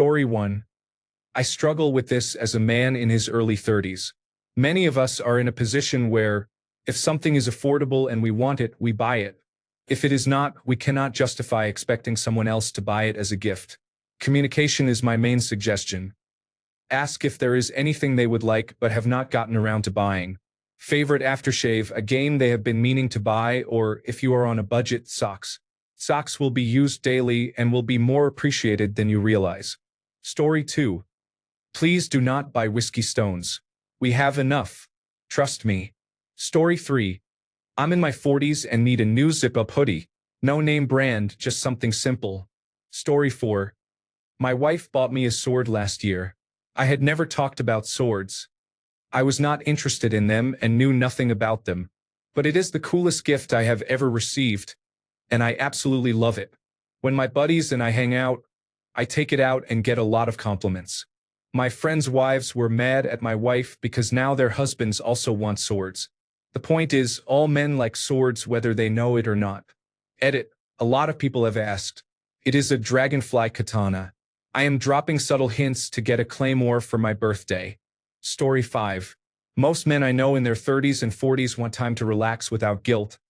Story 1. I struggle with this as a man in his early 30s. Many of us are in a position where, if something is affordable and we want it, we buy it. If it is not, we cannot justify expecting someone else to buy it as a gift. Communication is my main suggestion. Ask if there is anything they would like but have not gotten around to buying. Favorite aftershave, a game they have been meaning to buy, or if you are on a budget, socks. Socks will be used daily and will be more appreciated than you realize. Story 2. Please do not buy whiskey stones. We have enough. Trust me. Story 3. I'm in my 40s and need a new zip-up hoodie. No name brand, just something simple. Story 4. My wife bought me a sword last year. I had never talked about swords. I was not interested in them and knew nothing about them. But it is the coolest gift I have ever received, and I absolutely love it. When my buddies and I hang out, I take it out and get a lot of compliments. My friends' wives were mad at my wife because now their husbands also want swords. The point is, all men like swords whether they know it or not. Edit. A lot of people have asked. It is a dragonfly katana. I am dropping subtle hints to get a claymore for my birthday. Story 5. Most men I know in their 30s and 40s want time to relax without guilt.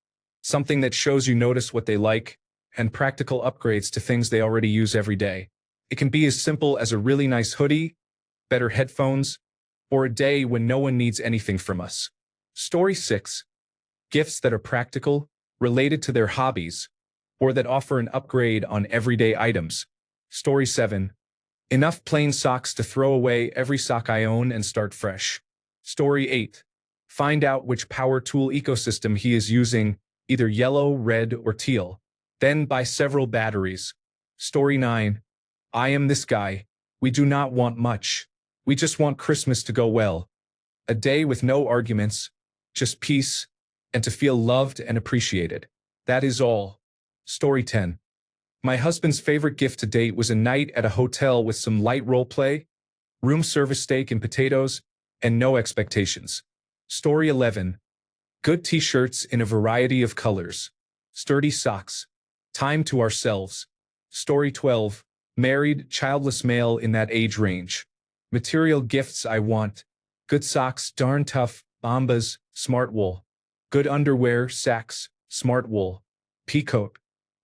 Something that shows you notice what they like, and practical upgrades to things they already use every day. It can be as simple as a really nice hoodie, better headphones, or a day when no one needs anything from us. Story 6. Gifts that are practical, related to their hobbies, or that offer an upgrade on everyday items. Story 7. Enough plain socks to throw away every sock I own and start fresh. Story 8. Find out which power tool ecosystem he is using, either yellow, red, or teal. Then buy several batteries. Story 9. I am this guy. We do not want much. We just want Christmas to go well. A day with no arguments, just peace, and to feel loved and appreciated. That is all. Story 10. My husband's favorite gift to date was a night at a hotel with some light role play, room service steak and potatoes, and no expectations. Story 11. Good t-shirts in a variety of colors. Sturdy socks. Time to ourselves. Story 12. Married, childless male in that age range. Material gifts I want. Good socks, darn tough, Bombas, smart wool. Good underwear, Saks, smart wool. Peacoat.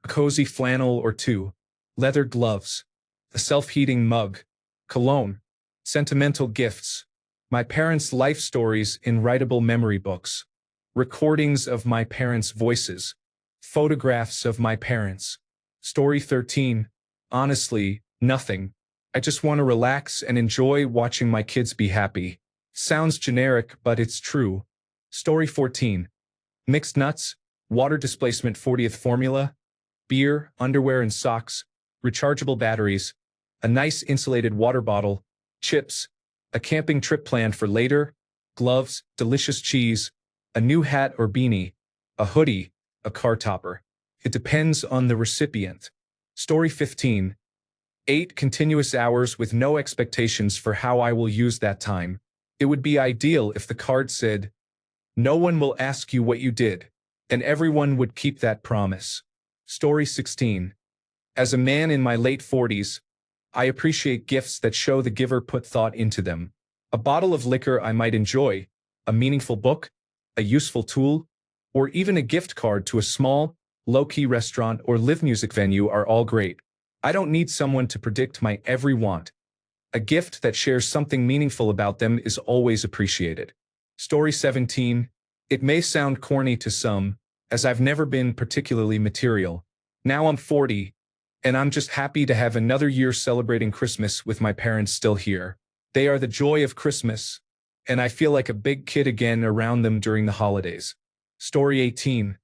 A cozy flannel or two. Leather gloves. A self-heating mug. Cologne. Sentimental gifts. My parents' life stories in writable memory books. Recordings of my parents' voices. Photographs of my parents. Story 13. Honestly, nothing. I just want to relax and enjoy watching my kids be happy. Sounds generic, but it's true. Story 14. Mixed nuts, water displacement 40th formula, beer, underwear and socks, rechargeable batteries, a nice insulated water bottle, chips, a camping trip planned for later, gloves, delicious cheese, a new hat or beanie, a hoodie, a car topper. It depends on the recipient. Story 15. 8 continuous hours with no expectations for how I will use that time. It would be ideal if the card said, "No one will ask you what you did," and everyone would keep that promise. Story 16. As a man in my late 40s, I appreciate gifts that show the giver put thought into them. A bottle of liquor I might enjoy, a meaningful book, a useful tool, or even a gift card to a small, low-key restaurant or live music venue are all great. I don't need someone to predict my every want. A gift that shares something meaningful about them is always appreciated. Story 17. It may sound corny to some, as I've never been particularly material. Now I'm 40, and I'm just happy to have another year celebrating Christmas with my parents still here. They are the joy of Christmas, and I feel like a big kid again around them during the holidays. Story 18.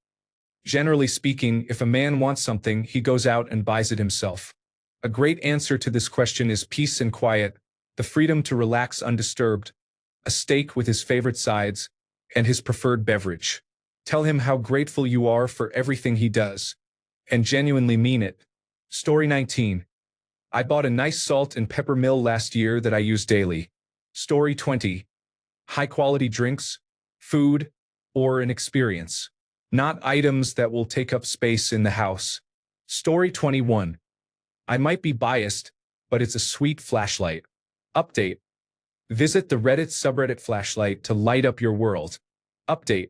Generally speaking, if a man wants something, he goes out and buys it himself. A great answer to this question is peace and quiet, the freedom to relax undisturbed, a steak with his favorite sides, and his preferred beverage. Tell him how grateful you are for everything he does, and genuinely mean it. Story 19. I bought a nice salt and pepper mill last year that I use daily. Story 20. High-quality drinks, food, or an experience. Not items that will take up space in the house. Story 21. I might be biased, but it's a sweet flashlight. Update. Visit the Reddit subreddit flashlight to light up your world. Update.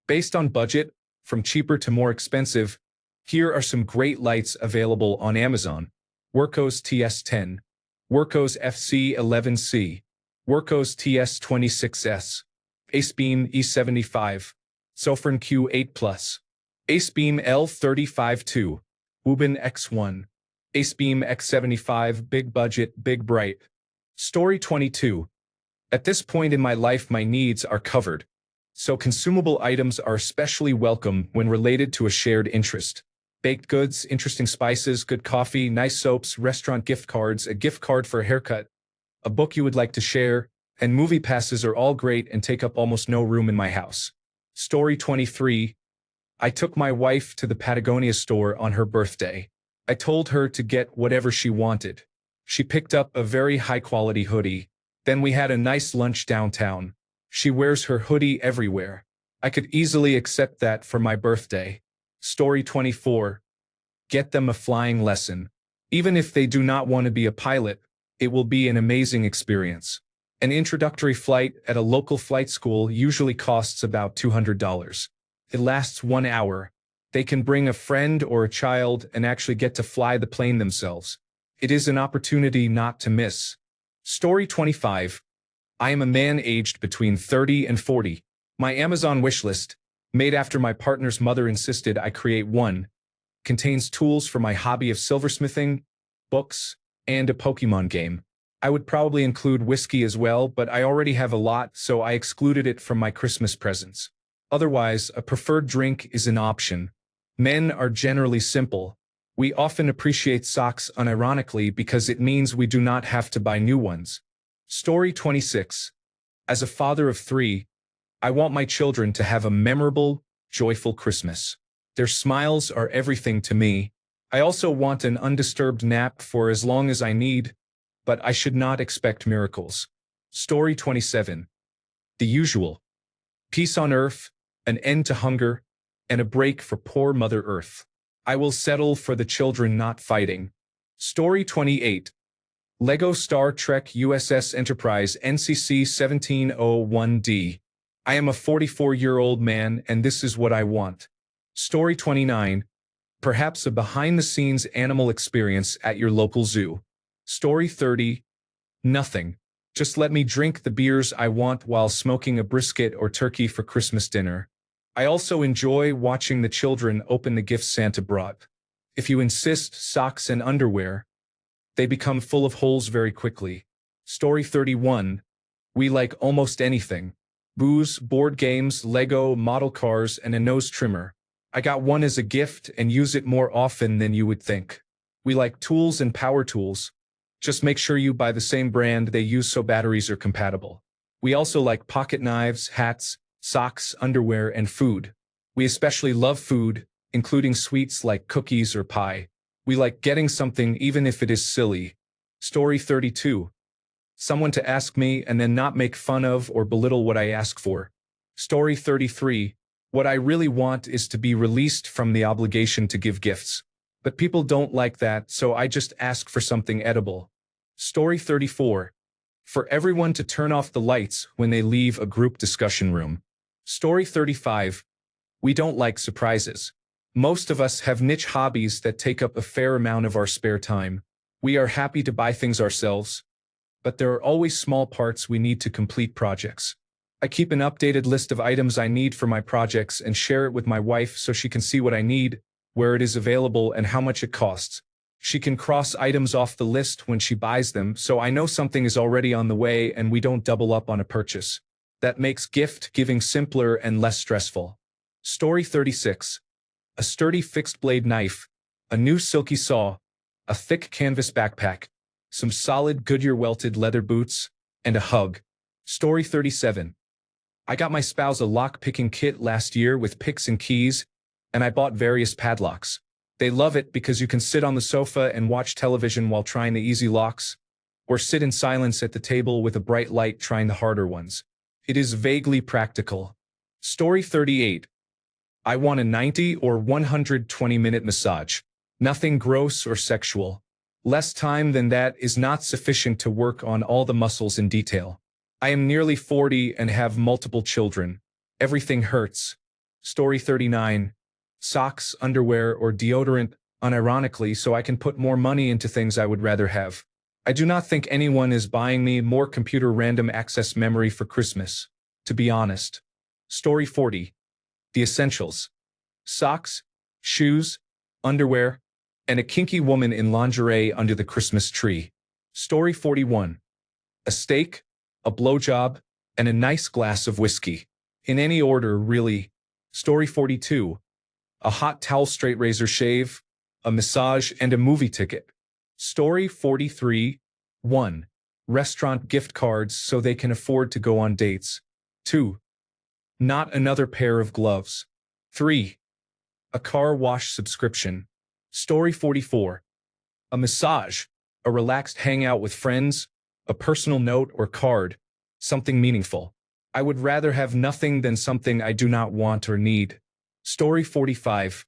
Based on budget, from cheaper to more expensive, here are some great lights available on Amazon. Workos TS10, Workos FC11C, Workos TS26S, Acebeam E75, Sofran Q8+, Acebeam L35-2, Wubin X1, Acebeam X75 Big Budget Big Bright. Story 22. At this point in my life my needs are covered, so consumable items are especially welcome when related to a shared interest. Baked goods, interesting spices, good coffee, nice soaps, restaurant gift cards, a gift card for a haircut, a book you would like to share, and movie passes are all great and take up almost no room in my house. Story 23. I took my wife to the Patagonia store on her birthday. I told her to get whatever she wanted. She picked up a very high-quality hoodie. Then we had a nice lunch downtown. She wears her hoodie everywhere. I could easily accept that for my birthday. Story 24. Get them a flying lesson. Even if they do not want to be a pilot, it will be an amazing experience. An introductory flight at a local flight school usually costs about $200. It lasts 1 hour. They can bring a friend or a child and actually get to fly the plane themselves. It is an opportunity not to miss. Story 25. I am a man aged between 30 and 40. My Amazon wishlist, made after my partner's mother insisted I create one, contains tools for my hobby of silversmithing, books, and a Pokemon game. I would probably include whiskey as well, but I already have a lot, so I excluded it from my Christmas presents. Otherwise, a preferred drink is an option. Men are generally simple. We often appreciate socks unironically because it means we do not have to buy new ones. Story 26. As a father of 3, I want my children to have a memorable, joyful Christmas. Their smiles are everything to me. I also want an undisturbed nap for as long as I need, but I should not expect miracles. Story 27. The usual. Peace on earth, an end to hunger, and a break for poor Mother Earth. I will settle for the children not fighting. Story 28. Lego Star Trek USS Enterprise NCC 1701D. I am a 44-year-old man and this is what I want. Story 29. Perhaps a behind-the-scenes animal experience at your local zoo. Story 30. Nothing. Just let me drink the beers I want while smoking a brisket or turkey for Christmas dinner. I also enjoy watching the children open the gifts Santa brought. If you insist, socks and underwear, they become full of holes very quickly. Story 31. We like almost anything. Booze, board games, Lego, model cars, and a nose trimmer. I got one as a gift and use it more often than you would think. We like tools and power tools. Just make sure you buy the same brand they use so batteries are compatible. We also like pocket knives, hats, socks, underwear, and food. We especially love food, including sweets like cookies or pie. We like getting something even if it is silly. Story 32. Someone to ask me and then not make fun of or belittle what I ask for. Story 33. What I really want is to be released from the obligation to give gifts. But people don't like that, so I just ask for something edible. Story 34. For everyone to turn off the lights when they leave a group discussion room. Story 35. We don't like surprises. Most of us have niche hobbies that take up a fair amount of our spare time. We are happy to buy things ourselves, but there are always small parts we need to complete projects. I keep an updated list of items I need for my projects and share it with my wife so she can see what I need, where it is available, and how much it costs. She can cross items off the list when she buys them, so I know something is already on the way and we don't double up on a purchase. That makes gift giving simpler and less stressful. Story 36. A sturdy fixed-blade knife, a new silky saw, a thick canvas backpack, some solid Goodyear welted leather boots, and a hug. Story 37. I got my spouse a lock-picking kit last year with picks and keys, and I bought various padlocks. They love it because you can sit on the sofa and watch television while trying the easy locks, or sit in silence at the table with a bright light trying the harder ones. It is vaguely practical. Story 38. I want a 90 or 120-minute massage. Nothing gross or sexual. Less time than that is not sufficient to work on all the muscles in detail. I am nearly 40 and have multiple children. Everything hurts. Story 39. Socks, underwear, or deodorant, unironically, so I can put more money into things I would rather have. I do not think anyone is buying me more computer random access memory for Christmas, to be honest. Story 40. The essentials. Socks, shoes, underwear, and a kinky woman in lingerie under the Christmas tree. Story 41. A steak, a blowjob, and a nice glass of whiskey. In any order, really. Story 42. A hot towel, straight razor shave, a massage, and a movie ticket. Story 43. 1. Restaurant gift cards so they can afford to go on dates. 2. Not another pair of gloves. 3. A car wash subscription. Story 44. A massage, a relaxed hangout with friends, a personal note or card, something meaningful. I would rather have nothing than something I do not want or need. Story 45.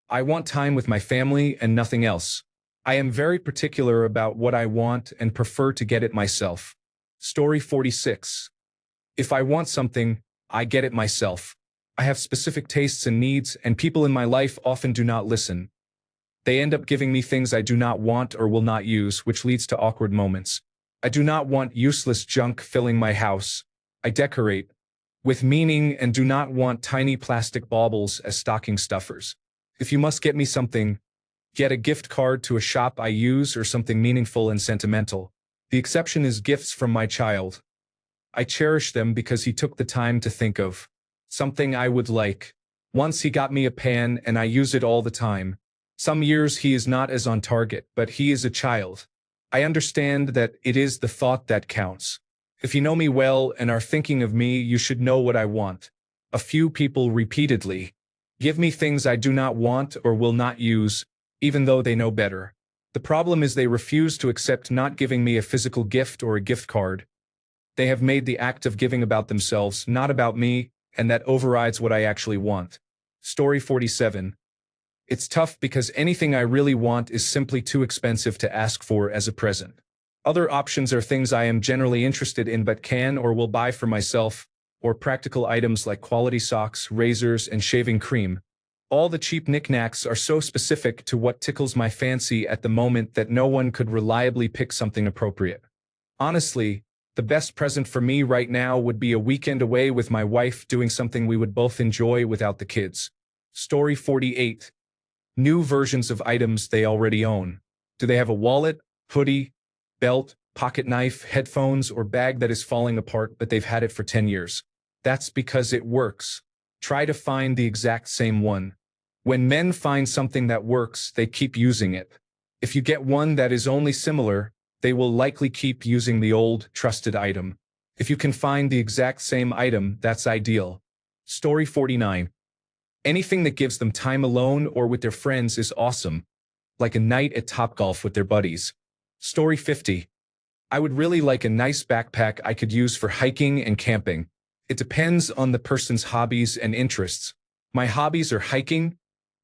I want time with my family and nothing else. I am very particular about what I want and prefer to get it myself. Story 46. If I want something, I get it myself. I have specific tastes and needs, and people in my life often do not listen. They end up giving me things I do not want or will not use, which leads to awkward moments. I do not want useless junk filling my house. I decorate with meaning and do not want tiny plastic baubles as stocking stuffers. If you must get me something, get a gift card to a shop I use or something meaningful and sentimental. The exception is gifts from my child. I cherish them because he took the time to think of something I would like. Once he got me a pan and I use it all the time. Some years he is not as on target, but he is a child. I understand that it is the thought that counts. If you know me well and are thinking of me, you should know what I want. A few people repeatedly give me things I do not want or will not use, even though they know better. The problem is they refuse to accept not giving me a physical gift or a gift card. They have made the act of giving about themselves, not about me, and that overrides what I actually want. Story 47. It's tough because anything I really want is simply too expensive to ask for as a present. Other options are things I am generally interested in but can or will buy for myself, or practical items like quality socks, razors, and shaving cream. All the cheap knickknacks are so specific to what tickles my fancy at the moment that no one could reliably pick something appropriate. Honestly, the best present for me right now would be a weekend away with my wife doing something we would both enjoy without the kids. Story 48. New versions of items they already own. Do they have a wallet, hoodie, belt, pocket knife, headphones, or bag that is falling apart but they've had it for 10 years? That's because it works. Try to find the exact same one. When men find something that works, they keep using it. If you get one that is only similar, they will likely keep using the old, trusted item. If you can find the exact same item, that's ideal. Story 49. Anything that gives them time alone or with their friends is awesome, like a night at Topgolf with their buddies. Story 50. I would really like a nice backpack I could use for hiking and camping. It depends on the person's hobbies and interests. My hobbies are hiking,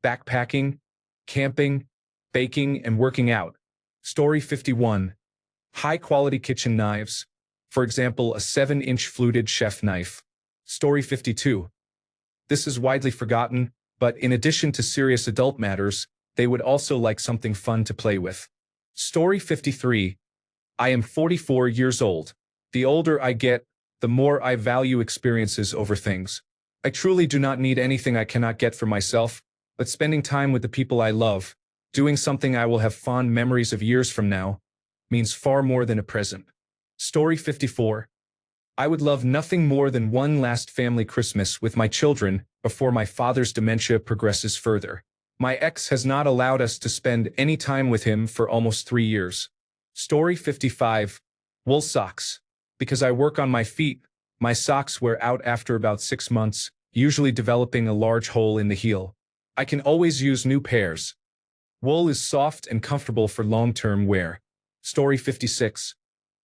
backpacking, camping, baking, and working out. Story 51. High-quality kitchen knives. For example, a 7-inch fluted chef knife. Story 52. This is widely forgotten, but in addition to serious adult matters, they would also like something fun to play with. Story 53. I am 44 years old. The older I get, the more I value experiences over things. I truly do not need anything I cannot get for myself, but spending time with the people I love, doing something I will have fond memories of years from now, means far more than a present. Story 54. I would love nothing more than one last family Christmas with my children before my father's dementia progresses further. My ex has not allowed us to spend any time with him for almost 3 years. Story 55. Wool socks. Because I work on my feet, my socks wear out after about 6 months, usually developing a large hole in the heel. I can always use new pairs. Wool is soft and comfortable for long-term wear. Story 56.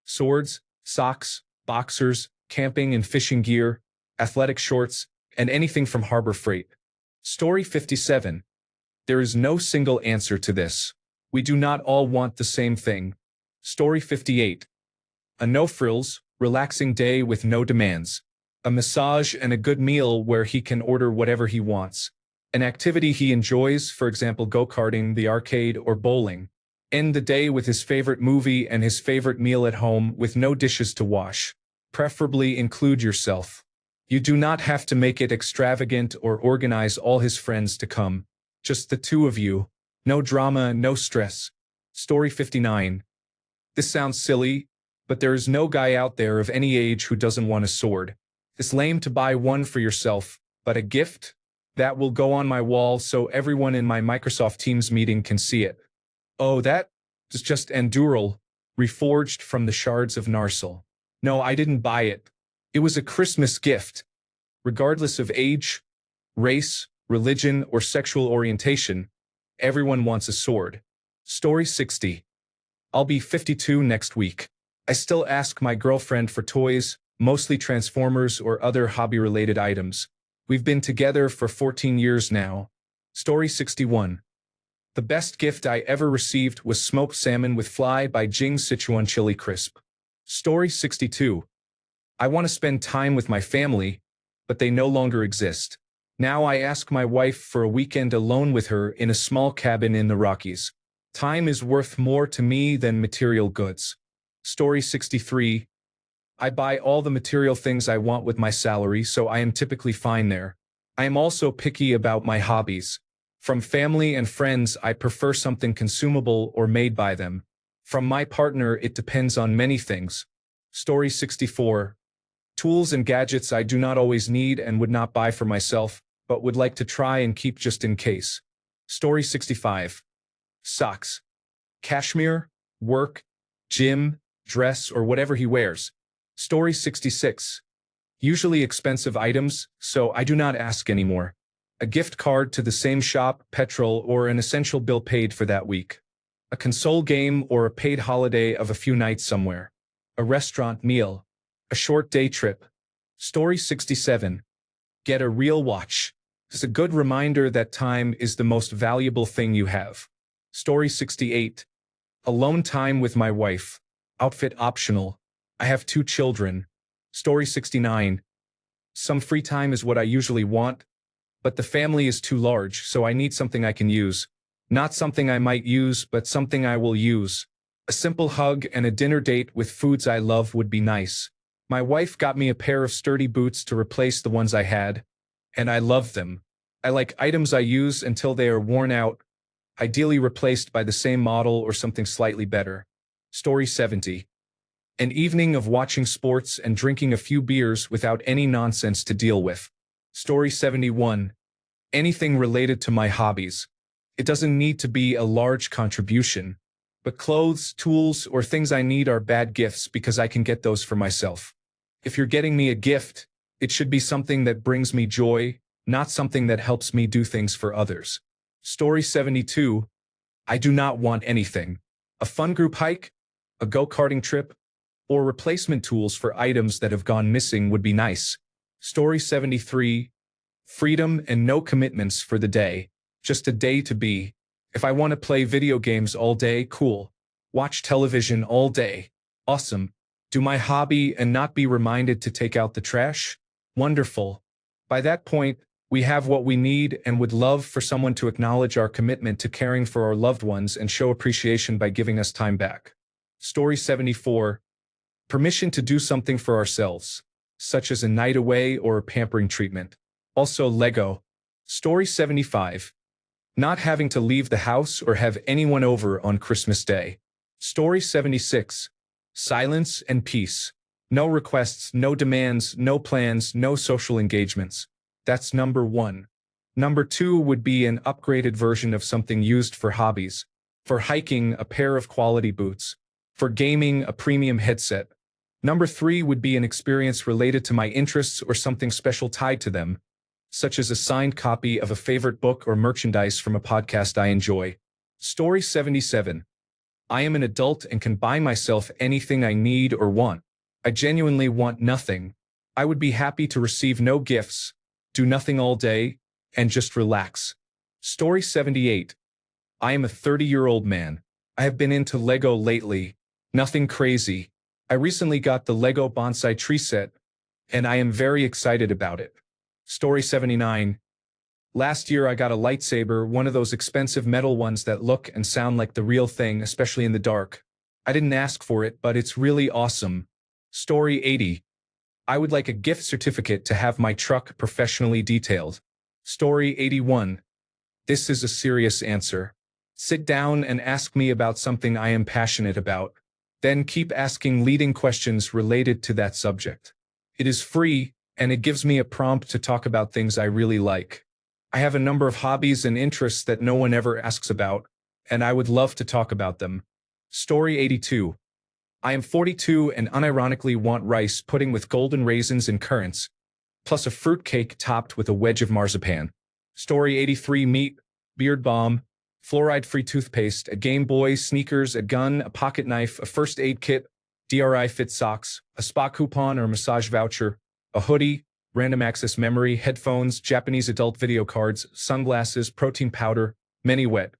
Swords, socks, boxers, camping and fishing gear, athletic shorts, and anything from Harbor Freight. Story 57. There is no single answer to this. We do not all want the same thing. Story 58. A no-frills, relaxing day with no demands. A massage and a good meal where he can order whatever he wants. An activity he enjoys, for example go-karting, the arcade, or bowling. End the day with his favorite movie and his favorite meal at home with no dishes to wash. Preferably include yourself. You do not have to make it extravagant or organize all his friends to come. Just the two of you. No drama, no stress. Story 59. This sounds silly, but there is no guy out there of any age who doesn't want a sword. It's lame to buy one for yourself, but a gift? That will go on my wall so everyone in my Microsoft Teams meeting can see it. Oh, that is just Anduril, reforged from the shards of Narsil. No, I didn't buy it. It was a Christmas gift. Regardless of age, race, religion, or sexual orientation, everyone wants a sword. Story 60. I'll be 52 next week. I still ask my girlfriend for toys, mostly Transformers or other hobby-related items. We've been together for 14 years now. Story 61. The best gift I ever received was smoked salmon with fly by Jing Sichuan Chili Crisp. Story 62. I want to spend time with my family, but they no longer exist. Now I ask my wife for a weekend alone with her in a small cabin in the Rockies. Time is worth more to me than material goods. Story 63. I buy all the material things I want with my salary, so I am typically fine there. I am also picky about my hobbies. From family and friends, I prefer something consumable or made by them. From my partner, it depends on many things. Story 64. Tools and gadgets I do not always need and would not buy for myself, but would like to try and keep just in case. Story 65. Socks. Cashmere, work, gym, dress, or whatever he wears. Story 66. Usually expensive items, so I do not ask anymore. A gift card to the same shop, petrol, or an essential bill paid for that week. A console game or a paid holiday of a few nights somewhere. A restaurant meal. A short day trip. Story 67. Get a real watch. It's a good reminder that time is the most valuable thing you have. Story 68. Alone time with my wife. Outfit optional. I have 2 children. Story 69. Some free time is what I usually want, but the family is too large, so I need something I can use. Not something I might use, but something I will use. A simple hug and a dinner date with foods I love would be nice. My wife got me a pair of sturdy boots to replace the ones I had, and I love them. I like items I use until they are worn out, ideally replaced by the same model or something slightly better. Story 70. An evening of watching sports and drinking a few beers without any nonsense to deal with. Story 71. Anything related to my hobbies. It doesn't need to be a large contribution, but clothes, tools, or things I need are bad gifts because I can get those for myself. If you're getting me a gift, it should be something that brings me joy, not something that helps me do things for others. Story 72. I do not want anything. A fun group hike, a go-karting trip, or replacement tools for items that have gone missing would be nice. Story 73. Freedom and no commitments for the day. Just a day to be. If I want to play video games all day, cool. Watch television all day. Awesome. Do my hobby and not be reminded to take out the trash? Wonderful. By that point, we have what we need and would love for someone to acknowledge our commitment to caring for our loved ones and show appreciation by giving us time back. Story 74. Permission to do something for ourselves, such as a night away or a pampering treatment. Also Lego. Story 75. Not having to leave the house or have anyone over on Christmas Day. Story 76. Silence and peace. No requests, no demands, no plans, no social engagements. That's number 1. Number 2 would be an upgraded version of something used for hobbies. For hiking, a pair of quality boots. For gaming, a premium headset. Number 3 would be an experience related to my interests or something special tied to them, such as a signed copy of a favorite book or merchandise from a podcast I enjoy. Story 77. I am an adult and can buy myself anything I need or want. I genuinely want nothing. I would be happy to receive no gifts, do nothing all day, and just relax. Story 78. I am a 30-year-old man. I have been into Lego lately. Nothing crazy. I recently got the Lego bonsai tree set, and I am very excited about it. Story 79. Last year I got a lightsaber, one of those expensive metal ones that look and sound like the real thing, especially in the dark. I didn't ask for it, but it's really awesome. Story 80. I would like a gift certificate to have my truck professionally detailed. Story 81. This is a serious answer. Sit down and ask me about something I am passionate about. Then keep asking leading questions related to that subject. It is free, and it gives me a prompt to talk about things I really like. I have a number of hobbies and interests that no one ever asks about, and I would love to talk about them. Story 82. I am 42 and unironically want rice pudding with golden raisins and currants, plus a fruit cake topped with a wedge of marzipan. Story 83. Meat, beard balm, fluoride-free toothpaste, a Game Boy, sneakers, a gun, a pocket knife, a first aid kit, DRI fit socks, a spa coupon or massage voucher, a hoodie, random access memory, headphones, Japanese adult video cards, sunglasses, protein powder, many wet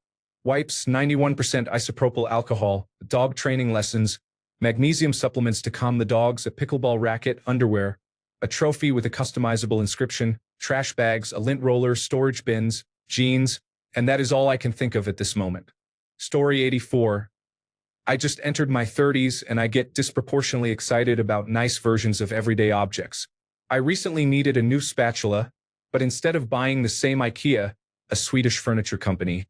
wipes, 91% isopropyl alcohol, dog training lessons, magnesium supplements to calm the dogs, a pickleball racket, underwear, a trophy with a customizable inscription, trash bags, a lint roller, storage bins, jeans, and that is all I can think of at this moment. Story 84. I just entered my 30s and I get disproportionately excited about nice versions of everyday objects. I recently needed a new spatula, but instead of buying the same IKEA, a Swedish furniture company,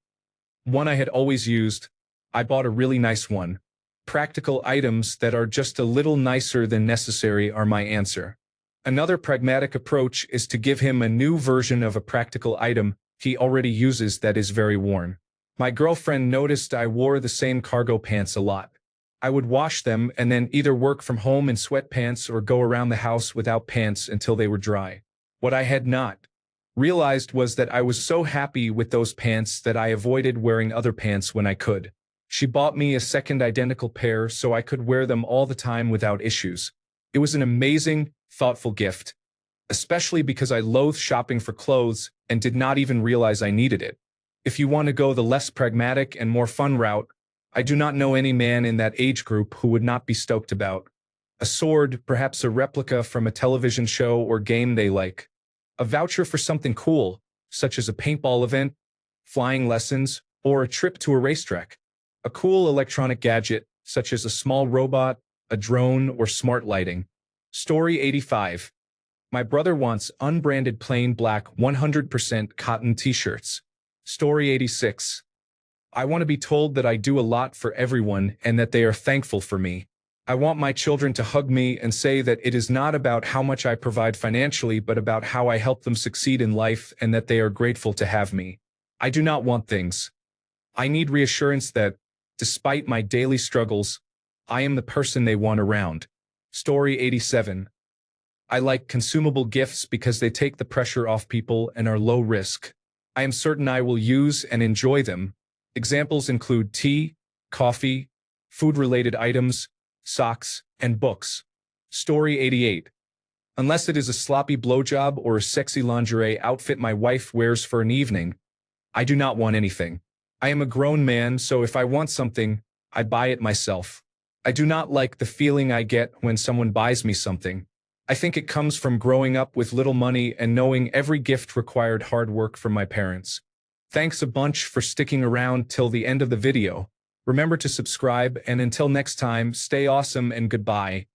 one I had always used, I bought a really nice one. Practical items that are just a little nicer than necessary are my answer. Another pragmatic approach is to give him a new version of a practical item he already uses that is very worn. My girlfriend noticed I wore the same cargo pants a lot. I would wash them and then either work from home in sweatpants or go around the house without pants until they were dry. What I had not realized was that I was so happy with those pants that I avoided wearing other pants when I could. She bought me a second identical pair so I could wear them all the time without issues. It was an amazing, thoughtful gift, especially because I loathe shopping for clothes and did not even realize I needed it. If you want to go the less pragmatic and more fun route, I do not know any man in that age group who would not be stoked about a sword, perhaps a replica from a television show or game they like, a voucher for something cool, such as a paintball event, flying lessons, or a trip to a racetrack, a cool electronic gadget, such as a small robot, a drone, or smart lighting. Story 85. My brother wants unbranded plain black 100% cotton t-shirts. Story 86. I want to be told that I do a lot for everyone and that they are thankful for me. I want my children to hug me and say that it is not about how much I provide financially but about how I help them succeed in life and that they are grateful to have me. I do not want things. I need reassurance that, despite my daily struggles, I am the person they want around. Story 87. I like consumable gifts because they take the pressure off people and are low risk. I am certain I will use and enjoy them. Examples include tea, coffee, food-related items, socks, and books. Story 88. Unless it is a sloppy blowjob or a sexy lingerie outfit my wife wears for an evening, I do not want anything. I am a grown man, so if I want something, I buy it myself. I do not like the feeling I get when someone buys me something. I think it comes from growing up with little money and knowing every gift required hard work from my parents. Thanks a bunch for sticking around till the end of the video. Remember to subscribe, and until next time, stay awesome and goodbye.